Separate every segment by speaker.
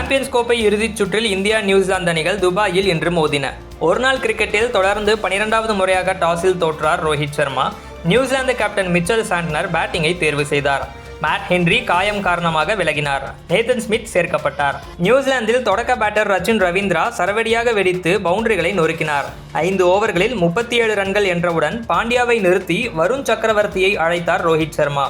Speaker 1: Champions கோப்பை இறுதிச் சுற்றில் இந்தியா நியூசிலாந்து அணிகள் துபாயில் இன்று மோதின. ஒருநாள் கிரிக்கெட்டில் தொடர்ந்து 12வது முறையாக டாஸில் தோற்றார் Rohit Sharma. New Zealand captain Mitchell Santner பேட்டிங்கை தேர்வு செய்தார். மேட் ஹென்றி காயம் காரணமாக விலகினார். நேதன் ஸ்மித் சேர்க்கப்பட்டார். நியூசிலாந்தில் தொடக்க பேட்டர் ரச்சின் ரவீந்திரா சரவெடியாக வெடித்து பவுண்டரிகளை நொறுக்கினார். 5 ஓவர்களில் 37 ரன்கள் என்றவுடன் பாண்டியாவை நிறுத்தி வருண் சக்கரவர்த்தியை அழைத்தார் ரோஹித் சர்மா.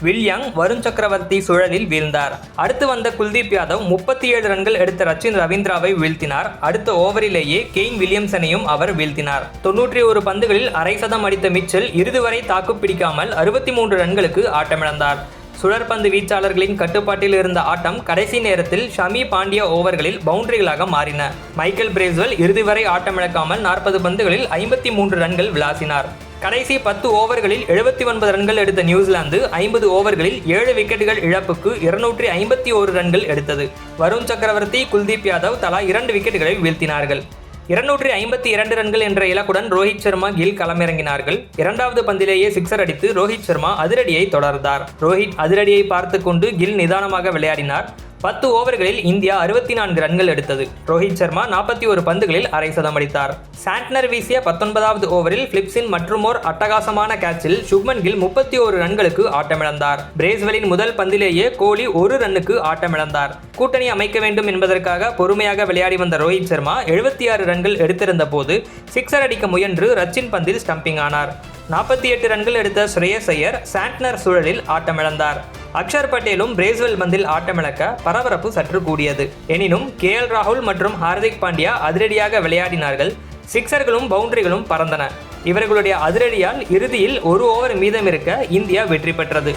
Speaker 1: வில்லியம் வருண் சக்கரவர்த்தி சுழலில் வீழ்ந்தார். அடுத்து வந்த குல்தீப் யாதவ் 37 ரன்கள் எடுத்த ரச்சின் ரவீந்திராவை வீழ்த்தினார். அடுத்த ஓவரிலேயே கெயின் வில்லியம்சனையும் அவர் வீழ்த்தினார். 91 பந்துகளில் அரை சதம் அடித்த மிச்சல் இறுதி வரை தாக்குப்பிடிக்காமல் 63 ரன்களுக்கு ஆட்டமிழந்தார். சுழற்பந்து வீச்சாளர்களின் கட்டுப்பாட்டில் இருந்த ஆட்டம் கடைசி நேரத்தில் ஷமி பாண்டியா ஓவர்களில் பவுண்டரிகளாக மாறின. மைக்கேல் பிரேஸ்வெல் இறுதி வரை ஆட்டமிழக்காமல் 40 பந்துகளில் 53 ரன்கள் விளாசினார். கடைசி 10 ஓவர்களில் 79 ரன்கள் எடுத்த நியூசிலாந்து 50 ஓவர்களில் 7 விக்கெட்டுகள் இழப்புக்கு 251 ரன்கள் எடுத்தது. வருண் சக்கரவர்த்தி, குல்தீப் யாதவ் தலா 2 விக்கெட்டுகளை வீழ்த்தினார்கள். 252 ரன்கள் என்ற இலக்குடன் ரோஹித் சர்மா, கில் களமிறங்கினார்கள். 2வது பந்திலேயே சிக்ஸர் அடித்து ரோஹித் சர்மா அதிரடியை தொடர்ந்தார். ரோஹித் அதிரடியை பார்த்து கொண்டு கில் நிதானமாக விளையாடினார். 10 ஓவர்களில் இந்தியா 64 ரன்கள் எடுத்தது. ரோஹித் சர்மா 41 பந்துகளில் அரை சதம் அடித்தார். சாண்ட்னர் வீசிய 19வது ஓவரில் பிலிப்ஸின் மற்றுமோர் அட்டகாசமான கேட்சில் சுப்மன் கில் 31 ரன்களுக்கு ஆட்டமிழந்தார். பிரேஸ்வெலின் முதல் பந்திலேயே கோலி 1 ரன்னுக்கு ஆட்டமிழந்தார். கூட்டணி அமைக்க வேண்டும் என்பதற்காக பொறுமையாக விளையாடி வந்த ரோஹித் சர்மா 76 ரன்கள் எடுத்திருந்த போது சிக்ஸர் அடிக்க முயன்று ரச்சின் பந்தில் ஸ்டம்பிங் ஆனார். 48 ரன்கள் எடுத்த ஸ்ரேயஸ் ஐயர் சாண்ட்னர் சுழலில் ஆட்டமிழந்தார். அக்ஷர் பட்டேலும் பிரேஸ்வெல் பந்தில் ஆட்டமிழக்க பரபரப்பு சற்று கூடியது. எனினும் KL ராகுல் மற்றும் ஹார்திக் பாண்டியா அதிரடியாக விளையாடினார்கள். சிக்ஸர்களும் பவுண்டரிகளும் பறந்தன. இவர்களுடைய அதிரடியால் இறுதியில் 1 ஓவர் மீதமிருக்க இந்தியா வெற்றி பெற்றது.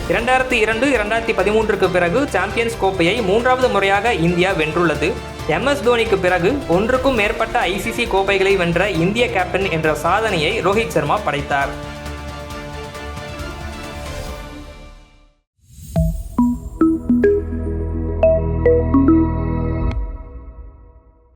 Speaker 1: 2002-2013க்கு பிறகு சாம்பியன்ஸ் கோப்பையை 3வது முறையாக இந்தியா வென்றுள்ளது. MS தோனிக்கு பிறகு 1க்கும் மேற்பட்ட ICC கோப்பைகளை வென்ற இந்திய கேப்டன் என்ற சாதனையை ரோஹித் சர்மா படைத்தார்.